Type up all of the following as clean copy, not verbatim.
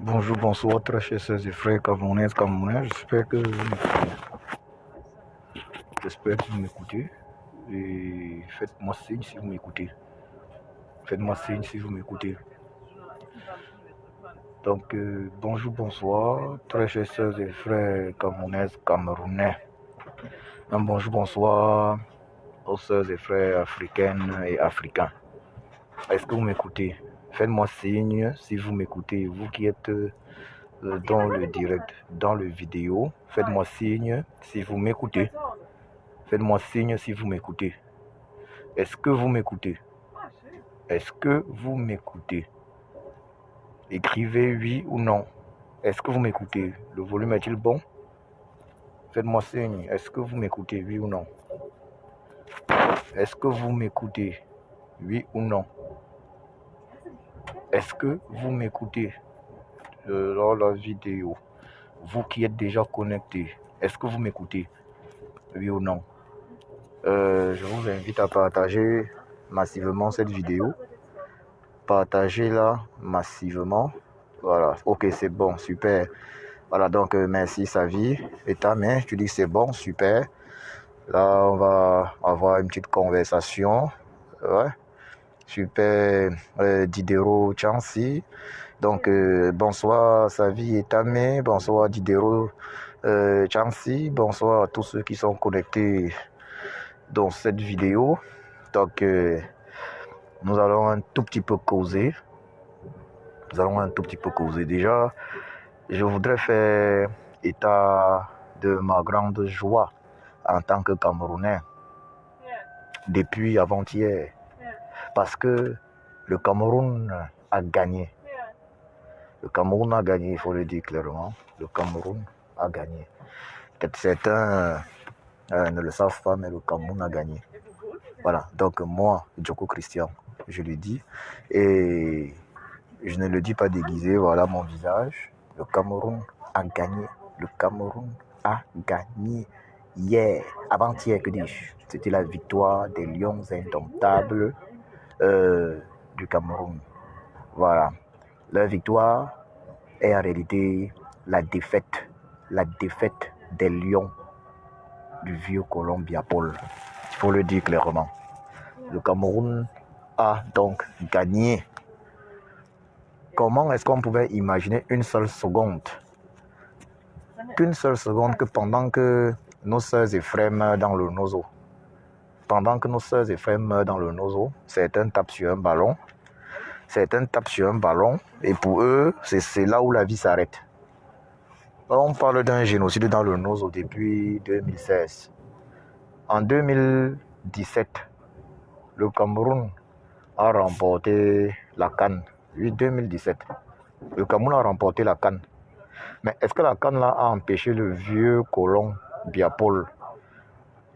Bonjour, bonsoir, très chers sœurs et frères camerounais, j'espère que vous m'écoutez, et faites-moi signe si vous m'écoutez, donc bonjour, bonsoir, très chers sœurs et frères camerounais, un bonjour, bonsoir aux sœurs et frères africaines et africains. Est-ce que vous m'écoutez? Faites-moi signe si vous m'écoutez, vous qui êtes dans le direct, dans le vidéo, faites-moi signe si vous m'écoutez. Faites-moi signe si vous m'écoutez. Est-ce que vous m'écoutez? Est-ce que vous m'écoutez? Écrivez oui ou non. Est-ce que vous m'écoutez? Le volume est-il bon? Faites-moi signe. Est-ce que vous m'écoutez? Oui ou non? Est-ce que vous m'écoutez? Oui ou non? Est-ce que vous m'écoutez dans la vidéo? Vous qui êtes déjà connectés, est-ce que vous m'écoutez? Oui ou non? Je vous invite à partager massivement cette vidéo. Partagez-la massivement. Voilà, ok, c'est bon, super. Voilà, donc merci Savi et ta main, tu dis que c'est bon, super. Là, on va avoir une petite conversation. Ouais, super. Diderot Chansi. Donc, bonsoir Savi et ta main, bonsoir Diderot Chansi, bonsoir à tous ceux qui sont connectés dans cette vidéo. Donc, nous allons un tout petit peu causer. Déjà, je voudrais faire état de ma grande joie en tant que Camerounais depuis avant-hier. Parce que le Cameroun a gagné. Le Cameroun a gagné, il faut le dire clairement. Le Cameroun a gagné. Peut-être certains ne le savent pas, mais le Cameroun a gagné. Voilà, donc moi, Djoko Christian, je le dis. Et je ne le dis pas déguisé, voilà mon visage. Le Cameroun a gagné. Le Cameroun a gagné hier, avant-hier, que dis-je. C'était la victoire des Lions indomptables du Cameroun. Voilà. Leur victoire est en réalité la défaite des Lions du vieux Colombia Paul. Il faut le dire clairement. Le Cameroun a donc gagné. Comment est-ce qu'on pouvait imaginer une seule seconde que pendant que nos sœurs et frères meurent dans le Nozo, certains tapent sur un ballon, et pour eux, c'est là où la vie s'arrête. On parle d'un génocide dans le Nozo depuis 2016. En 2017, le Cameroun a remporté la CAN. Oui, 2017. Le Cameroun a remporté la CAN. Mais est-ce que la CAN là a empêché le vieux colon Biapol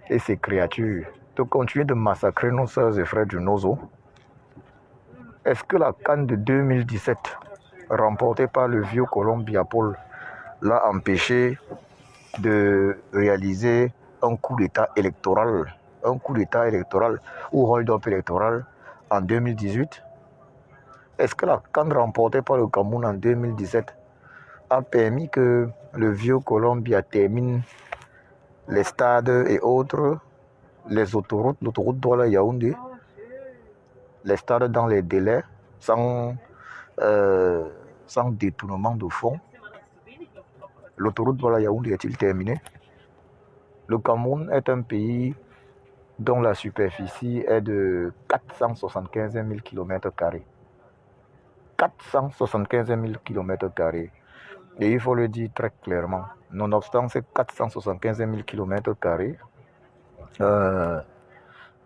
et ses créatures de continuer de massacrer nos sœurs et frères du Nozo? Est-ce que la CAN de 2017, remportée par le vieux colon Biapol, l'a empêché de réaliser un coup d'état électoral ou hold-up électoral en 2018? Est-ce que la CAN remportée par le Cameroun en 2017 a permis que le vieux Colombia termine les stades et autres, l'autoroute Douala-Yaoundé, les stades dans les délais, sans détournement de fonds? L'autoroute Douala-Yaoundé est-il terminée? Le Cameroun est un pays dont la superficie est de 475 000 km². 475 000 km². Et il faut le dire très clairement, nonobstant ces 475 000 km²,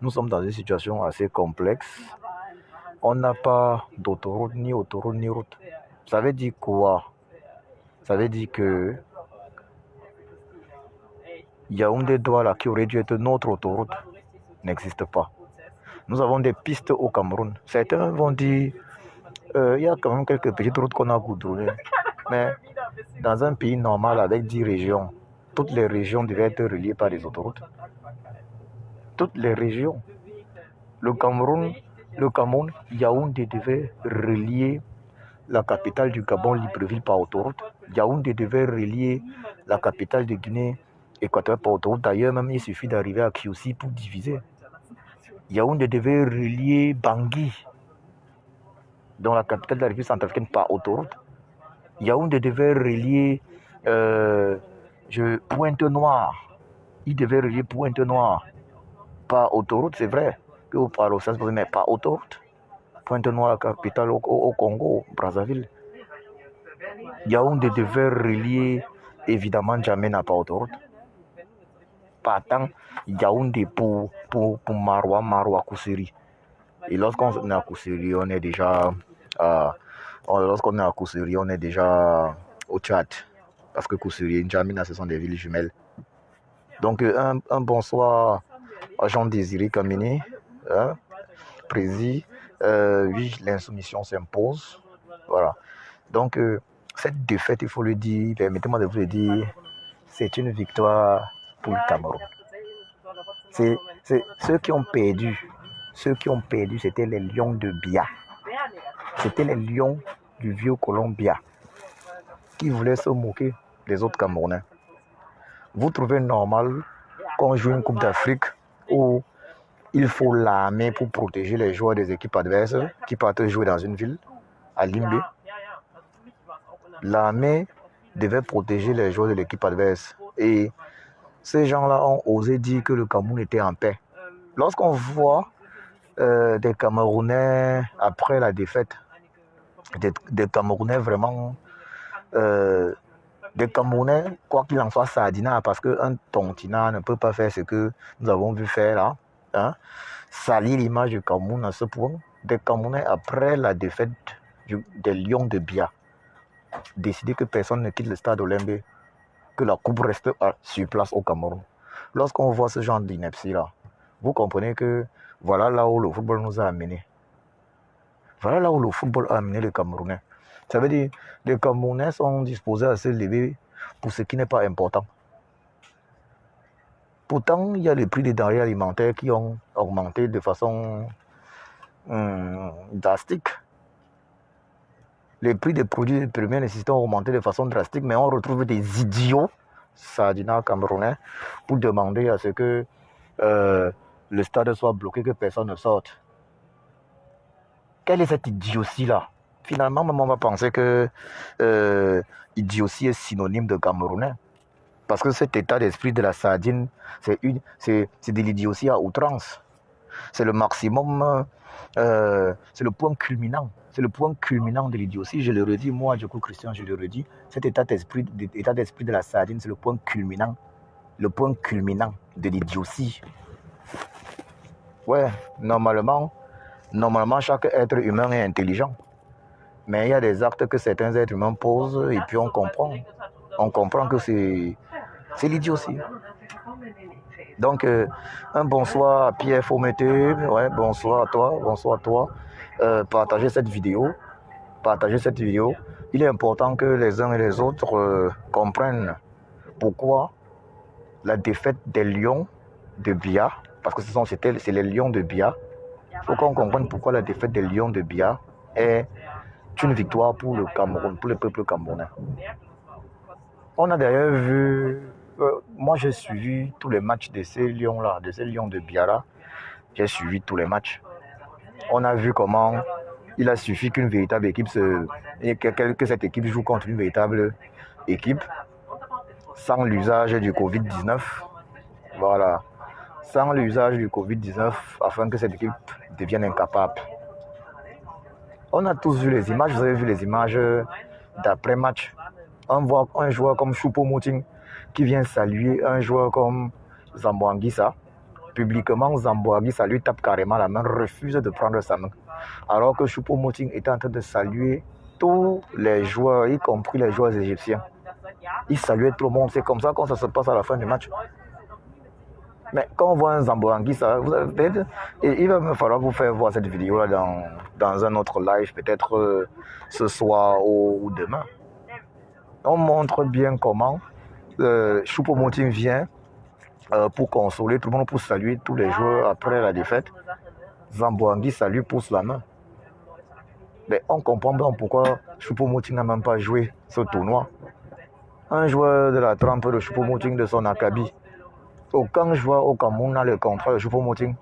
nous sommes dans une situation assez complexe. On n'a pas d'autoroute, ni route. Ça veut dire quoi? Ça veut dire que Yaoundé-Douala, qui aurait dû être notre autoroute, n'existe pas. Nous avons des pistes au Cameroun. Certains vont dire il y a quand même quelques petites routes qu'on a goudronnées. Mais dans un pays normal avec 10 régions, toutes les régions devaient être reliées par des autoroutes. Toutes les régions. Le Cameroun, Yaoundé devait relier la capitale du Gabon, Libreville, par autoroute. Yaoundé devait relier la capitale de Guinée équatoriale par autoroute. D'ailleurs, même il suffit d'arriver à Kiousi pour diviser. Yaoundé devait relier Bangui, dans la capitale de la République centrafricaine, par autoroute. Yaoundé devait relier Pointe-Noire. Il devait relier Pointe-Noire par autoroute, c'est vrai. Que vous parlez au sens, mais par autoroute. Pointe-Noire, la capitale au Congo, Brazzaville. Yaoundé devait relier évidemment N'Djamena par autoroute. Partant Yaoundé pour Maroua, Koussiri. Et lorsqu'on est à Koussiri, on est déjà au Tchad. Parce que Koussiri et N'Djamena, ce sont des villes jumelles. Donc un bonsoir à Jean-Désiré Kamini, Prési. Oui, l'insoumission s'impose. Voilà. Donc cette défaite, il faut le dire, permettez-moi de vous le dire, c'est une victoire pour le Cameroun. C'est ceux qui ont perdu, c'était les Lions de Bia. C'était les Lions du vieux Colombia qui voulaient se moquer des autres Camerounais. Vous trouvez normal qu'on joue une Coupe d'Afrique où il faut l'armée pour protéger les joueurs des équipes adverses qui partent jouer dans une ville, à Limbé? L'armée devait protéger les joueurs de l'équipe adverse. Et ces gens-là ont osé dire que le Cameroun était en paix. Lorsqu'on voit des Camerounais, après la défaite, des Camerounais vraiment... des Camerounais, quoi qu'il en soit, Sardina, parce qu'un Tontina ne peut pas faire ce que nous avons vu faire là. Hein? Salir l'image du Cameroun à ce point. Des Camerounais, après la défaite des Lions de Bia, décider que personne ne quitte le stade Olympique, que la coupe reste sur place au Cameroun. Lorsqu'on voit ce genre d'ineptie là, vous comprenez que voilà là où le football nous a amenés. Voilà là où le football a amené les Camerounais. Ça veut dire que les Camerounais sont disposés à se lever pour ce qui n'est pas important. Pourtant, il y a les prix des denrées alimentaires qui ont augmenté de façon drastique. Les prix des produits de première nécessité ont augmenté de façon drastique, mais on retrouve des idiots, Sardina camerounais, pour demander à ce que le stade soit bloqué, que personne ne sorte. Quelle est cette idiotie-là? Finalement, même on va penser que idiotie est synonyme de camerounais. Parce que cet état d'esprit de la sardine, c'est de l'idiotie à outrance. C'est le maximum, c'est le point culminant. C'est le point culminant de l'idiotie. Je le redis, moi, du coup, Christian, je le redis. Cet état d'esprit de la sardine, c'est le point culminant de l'idiotie. Ouais, normalement, chaque être humain est intelligent. Mais il y a des actes que certains êtres humains posent et puis on comprend que c'est l'idiotie. Donc, un bonsoir à Pierre Faumeté. Ouais, bonsoir à toi. Partagez cette vidéo. Il est important que les uns et les autres comprennent pourquoi la défaite des Lions de Bia, parce que c'est les Lions de Bia. Il faut qu'on comprenne pourquoi la défaite des Lions de Bia est une victoire pour le Cameroun, pour le peuple camerounais. On a d'ailleurs vu, moi j'ai suivi tous les matchs de ces Lions-là, de ces Lions de Bia-là. J'ai suivi tous les matchs. On a vu comment il a suffi qu'une véritable équipe que cette équipe joue contre une véritable équipe sans l'usage du Covid-19. Voilà. Sans l'usage du Covid-19 afin que cette équipe devienne incapable. On a tous vu les images, vous avez vu les images d'après-match. On voit un joueur comme Choupo-Moting qui vient saluer un joueur comme Zambo Anguissa. Publiquement, Zambo Anguissa lui tape carrément la main, refuse de prendre sa main. Alors que Choupo-Moting était en train de saluer tous les joueurs, y compris les joueurs égyptiens. Il saluait tout le monde. C'est comme ça que ça se passe à la fin du match. Mais quand on voit un Zambo Anguissa, il va me falloir vous faire voir cette vidéo-là dans un autre live, peut-être ce soir ou demain. On montre bien comment Choupo-Moting vient pour consoler tout le monde, pour saluer tous les joueurs après la défaite. Zambo Anguissa lui pousse la main. Mais on comprend bien pourquoi Choupo-Moting n'a même pas joué ce tournoi. Un joueur de la trempe de Choupo-Moting de son acabit. Aucun joueur au Cameroun n'a le contrat de Choupo-Moting.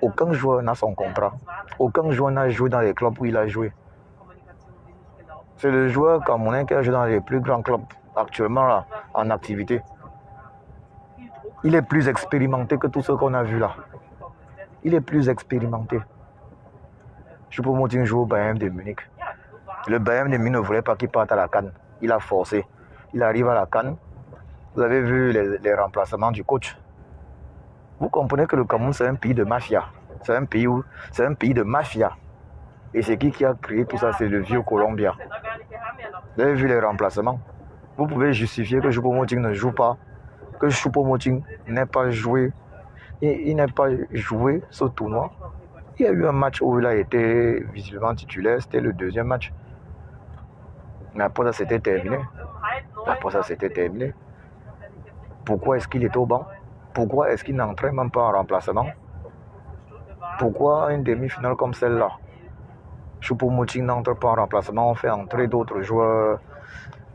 Aucun joueur n'a son contrat. Aucun joueur n'a joué dans les clubs où il a joué. C'est le joueur camerounais qui a joué dans les plus grands clubs actuellement là, en activité. Il est plus expérimenté que tous ceux qu'on a vus là. Il est plus expérimenté. Choupo-Moting joue au Bayern de Munich. Le Bayern de Munich ne voulait pas qu'il parte à la CAN. Il a forcé. Il arrive à la CAN. Vous avez vu les remplacements du coach. Vous comprenez que le Cameroun, c'est un pays de mafia. C'est un pays de mafia. Et c'est qui a créé tout ça? C'est le vieux Colombia. Vous avez vu les remplacements? Vous pouvez justifier que Choupo-Moting ne joue pas, que Choupo-Moting n'ait pas joué. Il n'a pas joué ce tournoi. Il y a eu un match où il a été visiblement titulaire. C'était le deuxième match. Mais après ça, c'était terminé. Pourquoi est-ce qu'il était au banc? Pourquoi est-ce qu'il n'entrait même pas en remplacement? Pourquoi une demi-finale comme celle-là, Choupo-Moting n'entre pas en remplacement, on fait entrer d'autres joueurs?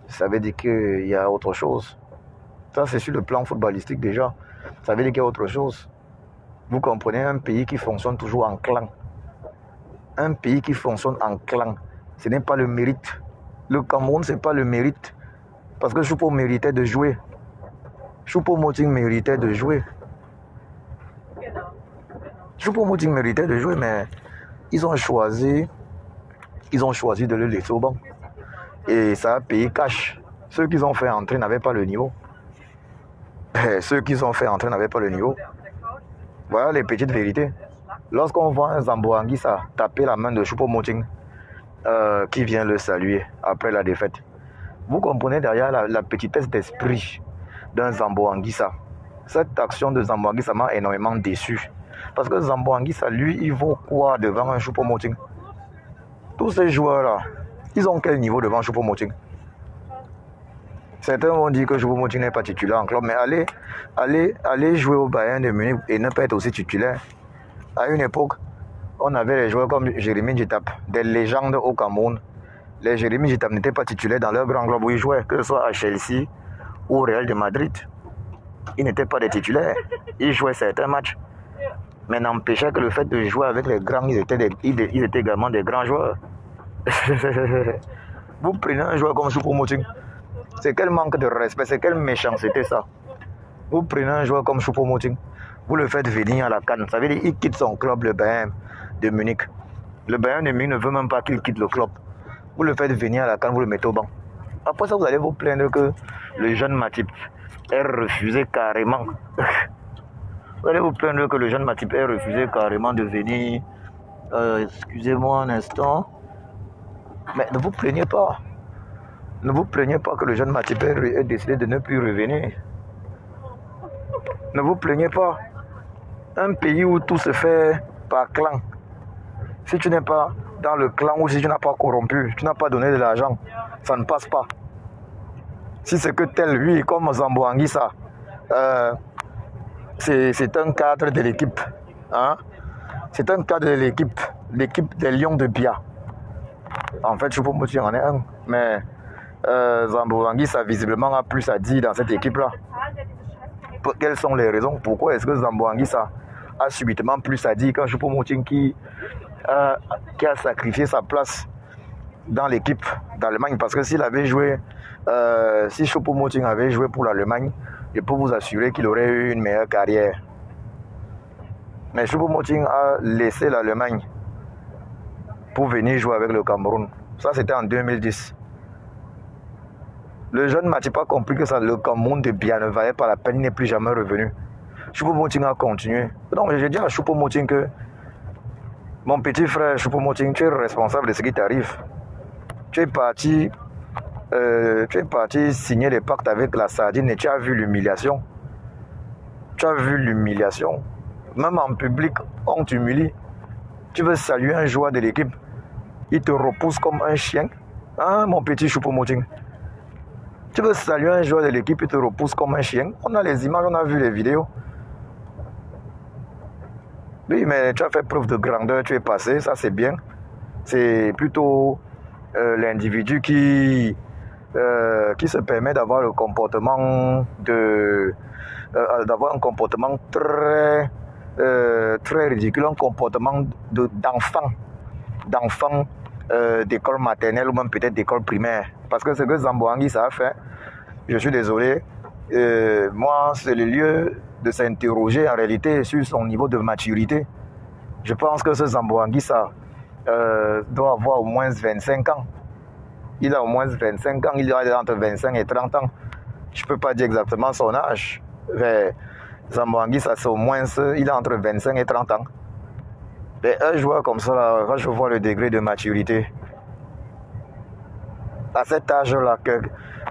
Ça veut dire qu'il y a autre chose. Ça, c'est sur le plan footballistique déjà. Ça veut dire qu'il y a autre chose. Vous comprenez, un pays qui fonctionne toujours en clan. Un pays qui fonctionne en clan, ce n'est pas le mérite. Le Cameroun, ce n'est pas le mérite. Parce que Choupo méritait de jouer. Choupo-Moting méritait de jouer. Choupo-Moting méritait de jouer, mais ils ont choisi de le laisser au banc. Et ça a payé cash. Ceux qu'ils ont fait entrer n'avaient pas le niveau. Voilà les petites vérités. Lorsqu'on voit un Zambo Anguissa taper la main de Choupo-Moting, qui vient le saluer après la défaite, vous comprenez derrière la petitesse d'esprit d'un Zambo Anguissa. Cette action de Zambo Anguissa m'a énormément déçu. Parce que Zambo Anguissa, lui, il vaut quoi devant un Choupo-Moting? Tous ces joueurs-là, ils ont quel niveau devant Choupo-Moting? Certains vont dire que Choupo-Moting n'est pas titulaire en club, mais allez jouer au Bayern de Munich et ne pas être aussi titulaire. À une époque, on avait les joueurs comme Jérémy Djitap, des légendes au Cameroun. Les Jérémy Djitap n'étaient pas titulaires dans leur grand club où ils jouaient, que ce soit à Chelsea ou au Real de Madrid. Ils n'étaient pas des titulaires. Ils jouaient certains matchs. Mais n'empêchait que le fait de jouer avec les grands, ils étaient également des grands joueurs. Vous prenez un joueur comme Choupo-Moting, c'est quel manque de respect, c'est quelle méchanceté ça. Vous prenez un joueur comme Choupo-Moting, vous le faites venir à la CAN. Ça veut dire qu'il quitte son club, le Bayern de Munich. Le Bayern de Munich ne veut même pas qu'il quitte le club. Vous le faites venir à la CAN, vous le mettez au banc. Après ça, vous allez vous plaindre que le jeune Matip ait refusé carrément. Vous allez vous plaindre que le jeune Matip ait refusé carrément de venir. Excusez-moi un instant. Mais ne vous plaignez pas. Ne vous plaignez pas que le jeune Matip ait décidé de ne plus revenir. Ne vous plaignez pas. Un pays où tout se fait par clan. Si tu n'es pas dans le clan ou si tu n'as pas corrompu, tu n'as pas donné de l'argent, ça ne passe pas. Si c'est que tel, lui, comme Zambo Anguissa, c'est un cadre de l'équipe. Hein? C'est un cadre de l'équipe des Lions de Bia. En fait, Choupo-Moting en est un. Mais Zambo Anguissa, visiblement, a plus à dire dans cette équipe-là. Quelles sont les raisons? Pourquoi est-ce que Zambo Anguissa a subitement plus à dire qu'un Choupo-Moting qui a sacrifié sa place dans l'équipe d'Allemagne? Parce que s'il avait joué, si Choupo-Moting avait joué pour l'Allemagne, je peux vous assurer qu'il aurait eu une meilleure carrière. Mais Choupo-Moting a laissé l'Allemagne pour venir jouer avec le Cameroun. Ça, c'était en 2010. Le jeune Matip a compris que ça, le Cameroun de Bia ne valait pas la peine, il n'est plus jamais revenu. Choupo-Moting a continué. Donc, j'ai dit à Choupo-Moting que mon petit frère Choupo-Moting, tu es responsable de ce qui t'arrive. Tu es parti signer les pactes avec la sardine et tu as vu l'humiliation. Même en public, on t'humilie. Tu veux saluer un joueur de l'équipe, il te repousse comme un chien. Hein, mon petit Choupo-Moting? Tu veux saluer un joueur de l'équipe, il te repousse comme un chien. On a les images, on a vu les vidéos. Oui, mais tu as fait preuve de grandeur, tu es passé, ça c'est bien. C'est plutôt l'individu qui se permet d'avoir le comportement d'avoir un comportement très ridicule, un comportement d'enfant d'école maternelle ou même peut-être d'école primaire. Parce que ce que Zambo Anguissa a fait, je suis désolé, moi c'est le lieu de s'interroger en réalité sur son niveau de maturité. Je pense que ce Zambo Anguissa doit avoir au moins 25 ans. Il a au moins 25 ans, il a entre 25 et 30 ans. Je ne peux pas dire exactement son âge. Mais Zambo Anguissa, c'est au moins, il a entre 25 et 30 ans. Et un joueur comme ça, là, quand je vois le degré de maturité, à cet âge-là,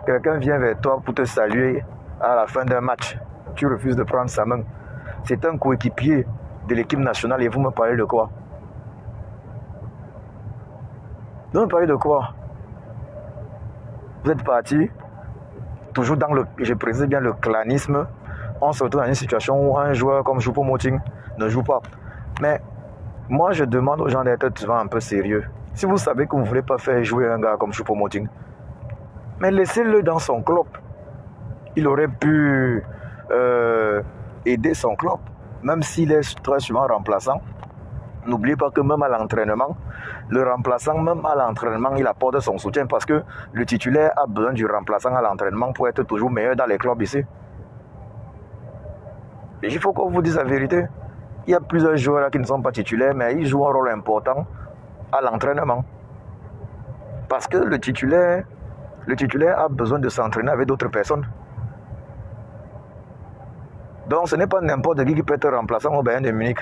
quelqu'un vient vers toi pour te saluer à la fin d'un match. Tu refuses de prendre sa main. C'est un coéquipier de l'équipe nationale et vous me parlez de quoi? Vous me parlez de quoi? Vous êtes parti, toujours dans le, je précise bien, le clanisme. On se retrouve dans une situation où un joueur comme Choupo-Moting ne joue pas. Mais moi, je demande aux gens d'être souvent un peu sérieux. Si vous savez que vous ne voulez pas faire jouer un gars comme Choupo-Moting, mais laissez-le dans son club. Il aurait pu aider son club, même s'il est très souvent remplaçant. N'oubliez pas que même à l'entraînement, le remplaçant, même à l'entraînement, il apporte son soutien parce que le titulaire a besoin du remplaçant à l'entraînement pour être toujours meilleur dans les clubs ici. Et il faut qu'on vous dise la vérité. Il y a plusieurs joueurs là qui ne sont pas titulaires, mais ils jouent un rôle important à l'entraînement. Parce que le titulaire a besoin de s'entraîner avec d'autres personnes. Donc ce n'est pas n'importe qui peut être remplaçant au Bayern de Munich.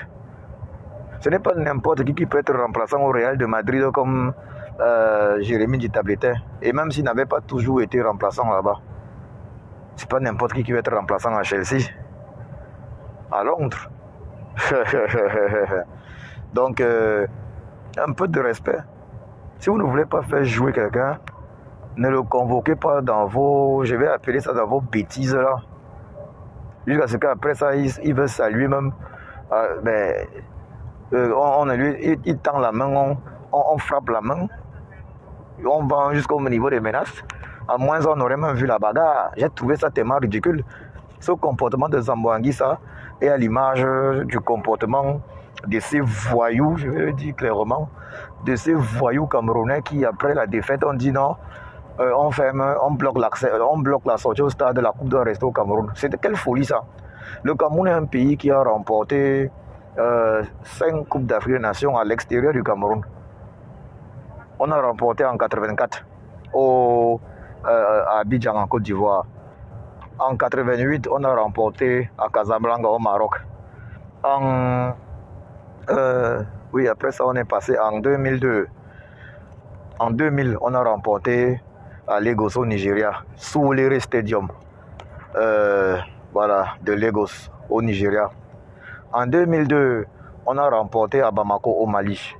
Ce n'est pas n'importe qui peut être remplaçant au Real de Madrid comme Jérémy Ditablete. Et même s'il n'avait pas toujours été remplaçant là-bas, c'est pas n'importe qui peut être remplaçant à Chelsea, à Londres. Donc, un peu de respect. Si vous ne voulez pas faire jouer quelqu'un, ne le convoquez pas dans vos, je vais appeler ça dans vos bêtises là. Jusqu'à ce qu'après ça, il veut saluer même. Il tend la main, on frappe la main, on va jusqu'au niveau des menaces. À moins on aurait même vu la bagarre. J'ai trouvé ça tellement ridicule. Ce comportement de Zambo Anguissa est à l'image du comportement de ces voyous, je vais le dire clairement, de ces voyous camerounais qui, après la défaite, ont dit non, on ferme, on bloque la sortie au stade de la Coupe doit rester au Cameroun. C'était quelle folie ça? Le Cameroun est un pays qui a remporté 5 Coupes d'Afrique des Nations à l'extérieur du Cameroun. On a remporté en 84 à Abidjan en Côte d'Ivoire. En 88, on a remporté à Casablanca au Maroc. Après ça, on est passé en 2002. En 2000, on a remporté à Lagos au Nigeria, sous l'Ere Stadium. De Lagos au Nigeria. En 2002, on a remporté à Bamako au Mali.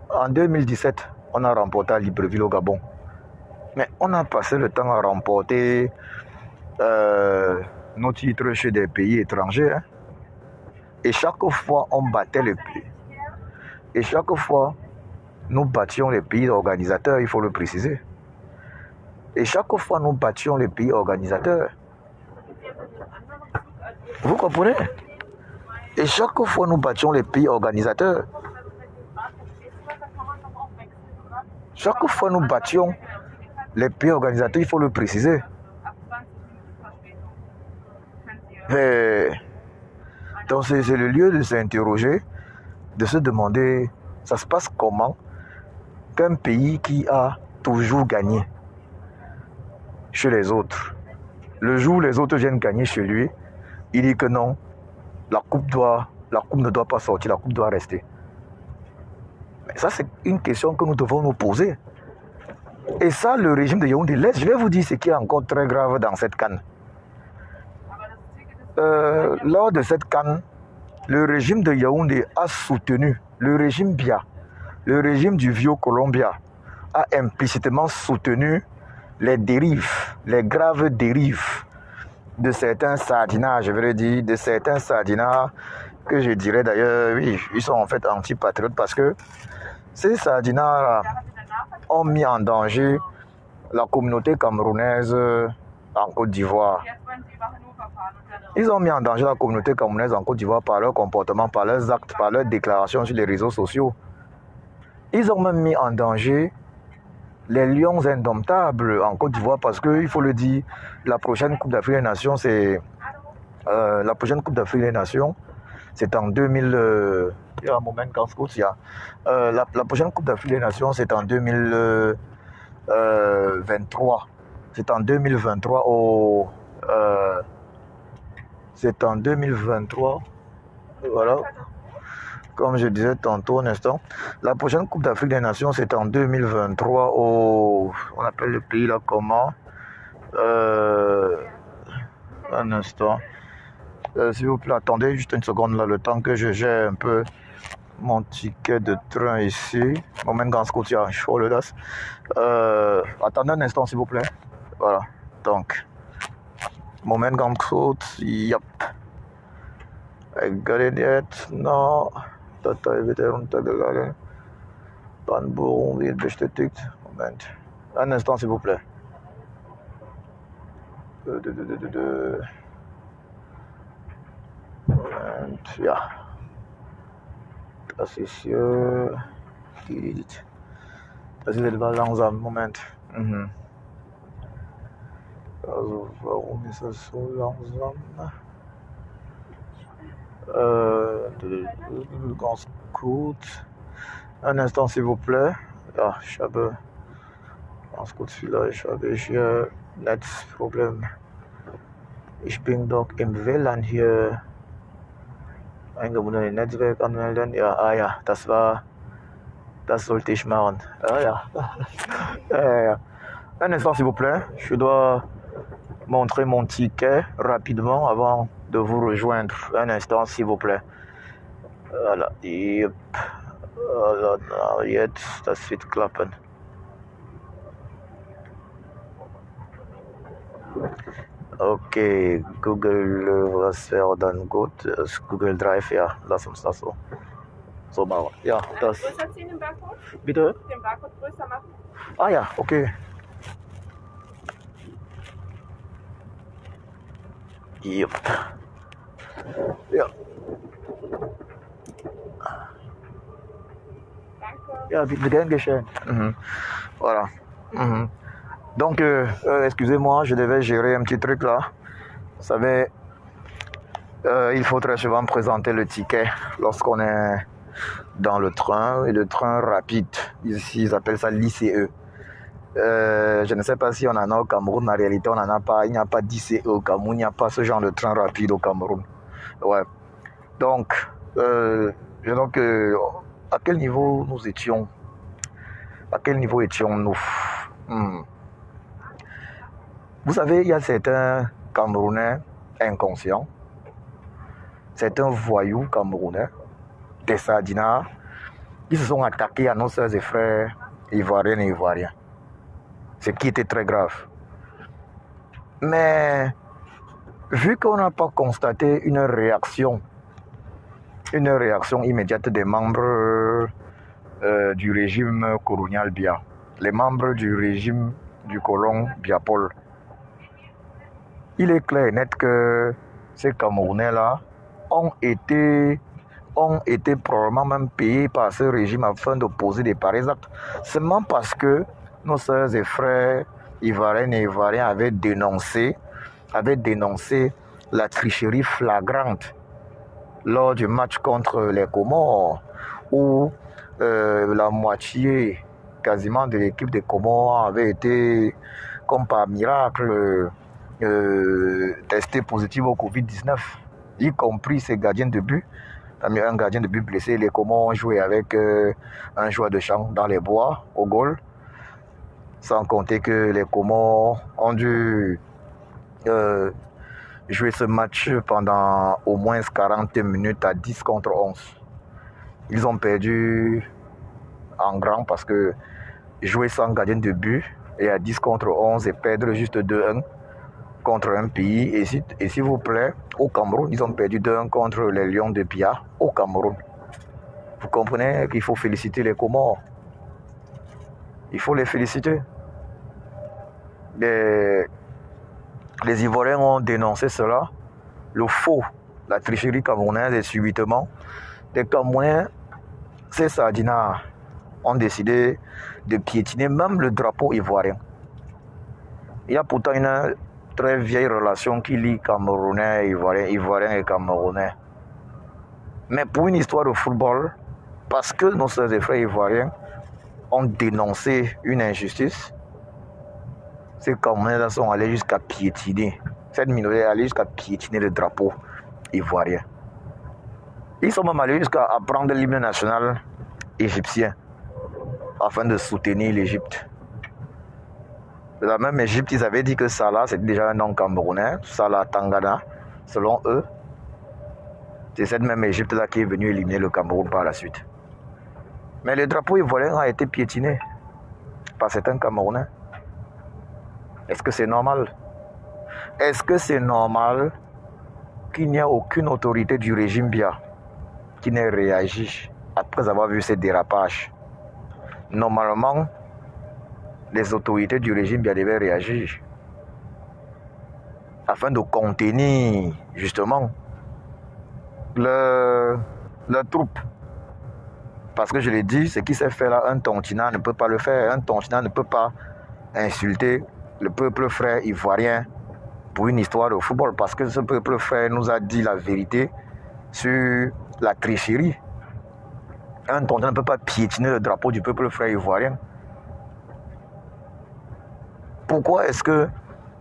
En 2017, on a remporté à Libreville au Gabon. Mais on a passé le temps à remporter nos titres chez des pays étrangers. Hein. Et chaque fois, on battait les pays. Et chaque fois, nous battions les pays organisateurs, il faut le préciser. Et chaque fois, nous battions les pays organisateurs. Vous comprenez? Et chaque fois, nous battions les pays organisateurs. Chaque fois, nous battions les pays organisateurs, il faut le préciser. Et donc, c'est le lieu de s'interroger, de se demander, ça se passe comment qu'un pays qui a toujours gagné chez les autres, le jour où les autres viennent gagner chez lui, il dit que non, la coupe ne doit pas sortir, la coupe doit rester. Mais ça, c'est une question que nous devons nous poser. Et ça, le régime de Yaoundé laisse. Je vais vous dire ce qui est encore très grave dans cette CAN. Lors de cette CAN, le régime de Yaoundé a soutenu, le régime Bia, le régime du vieux Colombia, a implicitement soutenu les dérives, les graves dérives de certains sardinats, je veux dire, de certains sardinats que je dirais d'ailleurs, oui, ils sont en fait anti-patriotes parce que ces sardinats ont mis en danger la communauté camerounaise en Côte d'Ivoire. Ils ont mis en danger la communauté camerounaise en Côte d'Ivoire par leur comportement, par leurs actes, par leurs déclarations sur les réseaux sociaux. Ils ont même mis en danger les lions indomptables en Côte d'Ivoire parce que, il faut le dire, la prochaine Coupe d'Afrique des Nations, c'est la prochaine Coupe d'Afrique des Nations, c'est en 2000. Il y a un moment quand il y a la prochaine Coupe d'Afrique des Nations, c'est en 2023. C'est en 2023 au. C'est en 2023. Voilà. Comme je disais tantôt un instant, la prochaine Coupe d'Afrique des Nations, c'est en 2023 au... On appelle le pays là comment un instant. S'il vous plaît, attendez juste une seconde là, le temps que je gère un peu mon ticket de train ici. Moment quand Scotia, chaud le das. Attendez un instant s'il vous plaît. Voilà. Donc, moment quand Scotia, yep. I got it yet? No. Tata evite runtergeladen. Bandboom wird bestätigt. Moment. Un instant, s'il vous plaît. Moment, ja. Das ist hier. Das ist etwas langsam. Moment. Also, warum ist das so langsam? Ganz gut. Un instant, s'il vous plaît. Ja, ich habe ganz gut, vielleicht habe ich hier Netzproblem. Ich bin doch im WLAN hier eingebunden, Netzwerk anmelden. Ja, ja, das sollte ich machen. Ja. Un instant, s'il vous plaît. Je dois montrer mon ticket rapidement avant de vous rejoindre. Un instant, s'il vous plaît. Voilà. Yep. Voilà. Jetzt, das wird klappen. Okay, Google, was wäre dann gut? Das Google Drive, ja, lass uns das so machen. Ja, das. Größer ziehen den Barcode? Bitte? Den Barcode größer machen? Ah ja, okay. Yep. Ja. Danke. Ja, bitte gern geschehen. Voilà. Donc, excusez-moi, je devais gérer un petit truc là. Vous savez, il faut très souvent présenter le ticket lorsqu'on est dans le train, et le train rapide. Ici, ils appellent ça l'ICE. Je ne sais pas si on en a au Cameroun, en réalité on n'en a pas. Il n'y a pas d'ICE au Cameroun, il n'y a pas ce genre de train rapide au Cameroun. Ouais. Donc, à quel niveau nous étions? À quel niveau étions-nous? Vous savez, il y a certains Camerounais inconscients, certains voyous camerounais, des sardinats, qui se sont attaqués à nos sœurs et frères ivoiriennes et ivoiriens. Ce qui était très grave. Mais vu qu'on n'a pas constaté une réaction immédiate des membres du régime colonial Bia, les membres du régime du colon Bia-Paul, il est clair et net que ces Camerounais-là ont été probablement même payés par ce régime afin de poser des pareils actes. Seulement parce que nos sœurs et frères ivoiriennes et ivoiriens avaient dénoncé la tricherie flagrante lors du match contre les Comores, où la moitié quasiment de l'équipe des Comores avait été, comme par miracle, testé positif au Covid-19, y compris ses gardiens de but. Un gardien de but blessé, les Comores ont joué avec un joueur de champ dans les bois, au goal. Sans compter que les Comores ont dû jouer ce match pendant au moins 40 minutes à 10 contre 11. Ils ont perdu en grand parce que jouer sans gardien de but et à 10 contre 11 et perdre juste 2-1, contre un pays. Et s'il vous plaît, au Cameroun, ils ont perdu 2-1 contre les Lions de Bia, au Cameroun. Vous comprenez qu'il faut féliciter les Comores. Il faut les féliciter. Les Ivoiriens ont dénoncé cela, le faux, la tricherie camerounaise, et subitement, les Camerounais, ces sardinards, ont décidé de piétiner même le drapeau ivoirien. Il y a pourtant une très vieille relation qui lie Camerounais, Ivoiriens et Camerounais. Mais pour une histoire de football, parce que nos sœurs et frères ivoiriens ont dénoncé une injustice, ces Camerounais sont allés jusqu'à piétiner, cette minorité est allée jusqu'à piétiner le drapeau ivoirien. Ils sont même allés jusqu'à apprendre l'hymne national égyptien afin de soutenir l'Égypte. De la même Égypte, ils avaient dit que Salah, c'était déjà un nom camerounais, Salah Tangana, selon eux. C'est cette même Égypte-là qui est venue éliminer le Cameroun par la suite. Mais le drapeau ivoirien a été piétiné par certains Camerounais. Est-ce que c'est normal? Est-ce que c'est normal qu'il n'y a aucune autorité du régime Bia qui n'ait réagi après avoir vu ces dérapages? Normalement, les autorités du régime Bia devaient réagir afin de contenir justement leurs troupes. Parce que je l'ai dit, ce qui s'est fait là, un tontinant ne peut pas le faire. Un tontinant ne peut pas insulter le peuple frère ivoirien pour une histoire de football. Parce que ce peuple frère nous a dit la vérité sur la tricherie. Un tontinant ne peut pas piétiner le drapeau du peuple frère ivoirien. Pourquoi est-ce que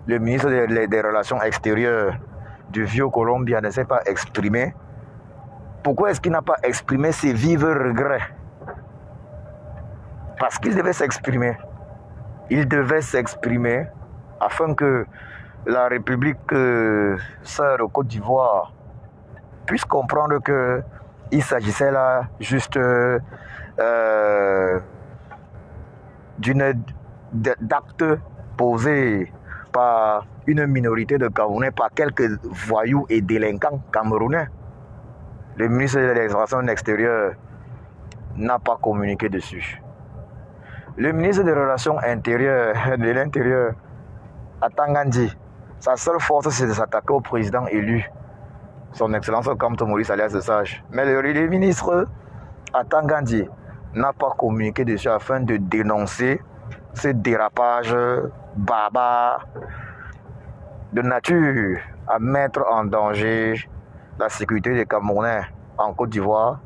le ministre des Relations extérieures du vieux Colombia ne s'est pas exprimé? Pourquoi est-ce qu'il n'a pas exprimé ses vifs regrets? Parce qu'il devait s'exprimer. Il devait s'exprimer afin que la République sœur de Côte d'Ivoire puisse comprendre qu'il s'agissait là juste d'actes posés par une minorité de Camerounais, par quelques voyous et délinquants camerounais. Le ministre des Relations extérieures n'a pas communiqué dessus. Le ministre des Relations intérieures, de l'Intérieur, à Tangandji, sa seule force, c'est de s'attaquer au président élu, son Excellence Kamto Maurice alias Sage. Mais le ministre à Tangandji n'a pas communiqué dessus afin de dénoncer ce dérapage barbare de nature à mettre en danger la sécurité des Camerounais en Côte d'Ivoire,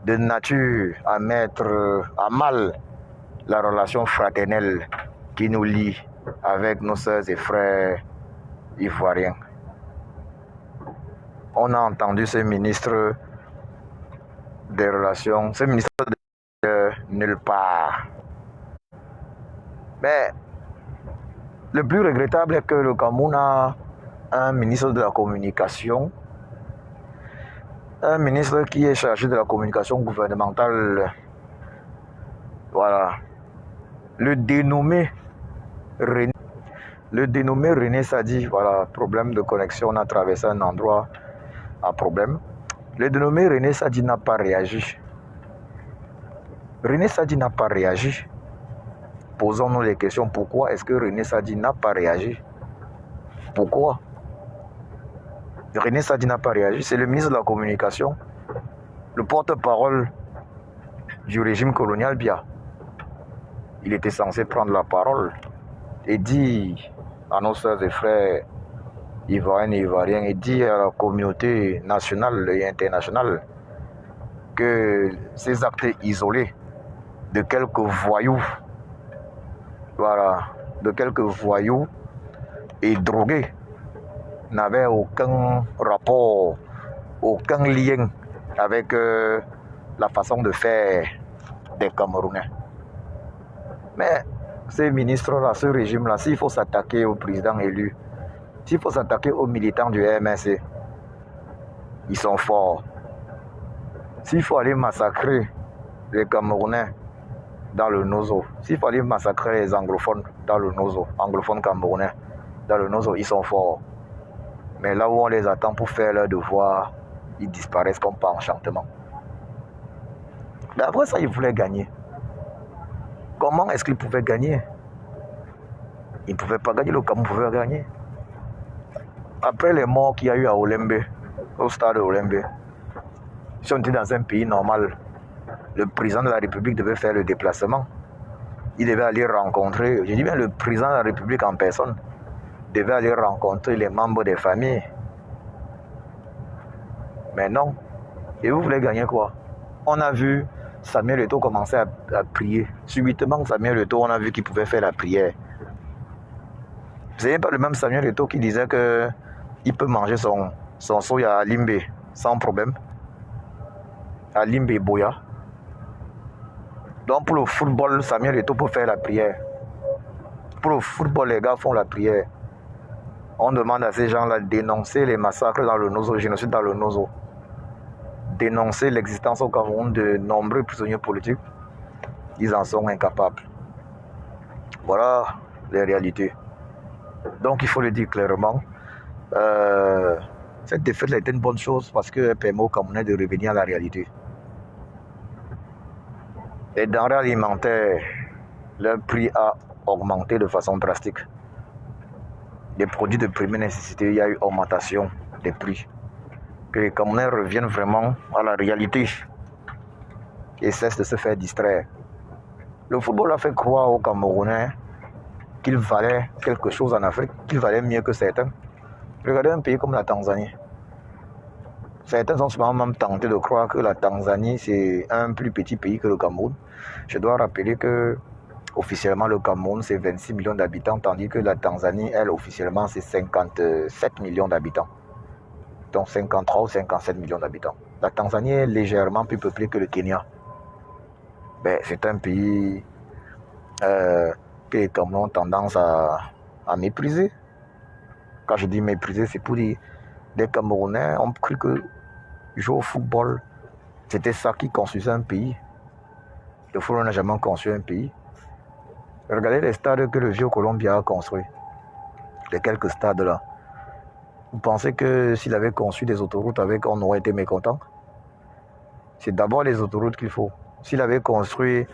de nature à mettre à mal la relation fraternelle qui nous lie avec nos sœurs et frères ivoiriens. On a entendu ce ministre des Relations, ce ministre nulle part. Mais le plus regrettable est que le Cameroun a un ministre de la communication, un ministre qui est chargé de la communication gouvernementale. Voilà. Le dénommé René Sadi, voilà, problème de connexion, on a traversé un endroit à problème. Le dénommé René Sadi n'a pas réagi. René Sadi n'a pas réagi. Posons-nous les questions. Pourquoi est-ce que René Sadi n'a pas réagi? Pourquoi? René Sadi n'a pas réagi. C'est le ministre de la Communication, le porte-parole du régime colonial Bia. Il était censé prendre la parole et dire à nos sœurs et frères ivoiriens et ivoiriens et dire à la communauté nationale et internationale que ces actes isolés de quelques voyous, voilà, de quelques voyous et drogués n'avaient aucun rapport, aucun lien avec la façon de faire des Camerounais. Mais ces ministres-là, ce régime-là, s'il faut s'attaquer au président élu, s'il faut s'attaquer aux militants du MNC, ils sont forts. S'il faut aller massacrer les Camerounais dans le Nozo, s'il faut aller massacrer les anglophones dans le Nozo, anglophones camerounais, dans le Nozo, ils sont forts. Mais là où on les attend pour faire leur devoir, ils disparaissent comme par enchantement. Mais après ça, ils voulaient gagner. Comment est-ce qu'ils pouvaient gagner? Ils ne pouvaient pas gagner, le Cameroun pouvait gagner. Après les morts qu'il y a eu à Olembe, au stade de Olembe, si on était dans un pays normal, le président de la République devait faire le déplacement. Il devait aller rencontrer, je dis bien le président de la République en personne, devait aller rencontrer les membres des familles. Mais non. Et vous voulez gagner quoi? On a vu Samuel Eto'o commencer à prier. Subitement, Samuel Eto'o, on a vu qu'il pouvait faire la prière. Ce n'est pas le même Samuel Eto'o qui disait qu'il peut manger son soya à Limbe sans problème. À Limbe Boya. Donc pour le football, Samuel Eto'o peut faire la prière. Pour le football, les gars font la prière. On demande à ces gens-là de dénoncer les massacres dans le Nozo, le génocide dans le Nozo. Dénoncer l'existence au Cameroun de nombreux prisonniers politiques. Ils en sont incapables. Voilà les réalités. Donc il faut le dire clairement. Cette défaite a été une bonne chose parce qu'elle permet aux Camerounais de revenir à la réalité. Les denrées alimentaires, leur prix a augmenté de façon drastique. Les produits de première nécessité, il y a eu augmentation des prix. Que les Camerounais reviennent vraiment à la réalité et cessent de se faire distraire. Le football a fait croire aux Camerounais qu'il valait quelque chose en Afrique, qu'il valait mieux que certains. Regardez un pays comme la Tanzanie. Certains sont souvent même tentés de croire que la Tanzanie, c'est un plus petit pays que le Cameroun. Je dois rappeler que officiellement, le Cameroun, c'est 26 millions d'habitants, tandis que la Tanzanie, elle, officiellement, c'est 57 millions d'habitants. Donc 53 ou 57 millions d'habitants. La Tanzanie est légèrement plus peuplée que le Kenya. Ben, c'est un pays que les Camerounais ont tendance à mépriser. Quand je dis mépriser, c'est pour dire les Camerounais ont cru que jouer au football, c'était ça qui construisait un pays. Le football n'a jamais construit un pays. Regardez les stades que le vieux Colombia a construits. Les quelques stades là. Vous pensez que s'il avait conçu des autoroutes avec, on aurait été mécontent? C'est d'abord les autoroutes qu'il faut. S'il avait construit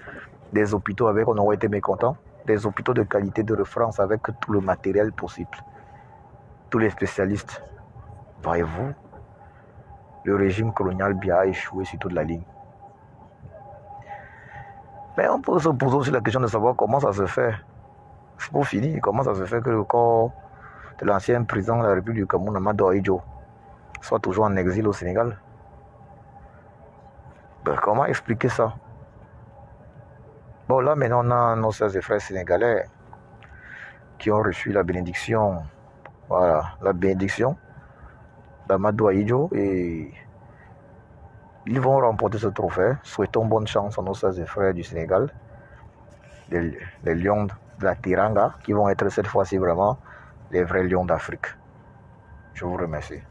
des hôpitaux avec, on aurait été mécontent. Des hôpitaux de qualité de référence avec tout le matériel possible. Tous les spécialistes. Voyez-vous, le régime colonial bien a échoué sur toute la ligne. Mais on peut se poser aussi la question de savoir comment ça se fait. C'est pour finir, comment ça se fait que le corps de l'ancien président de la République du Cameroun, Amadou Ahidjo, soit toujours en exil au Sénégal. Ben, comment expliquer ça? Bon, là maintenant on a nos sœurs et frères sénégalais qui ont reçu la bénédiction, voilà, la bénédiction d'Amadou Ahidjo et ils vont remporter ce trophée. Souhaitons bonne chance à nos sœurs et frères du Sénégal, les lions de la Teranga, qui vont être cette fois-ci vraiment les vrais lions d'Afrique. Je vous remercie.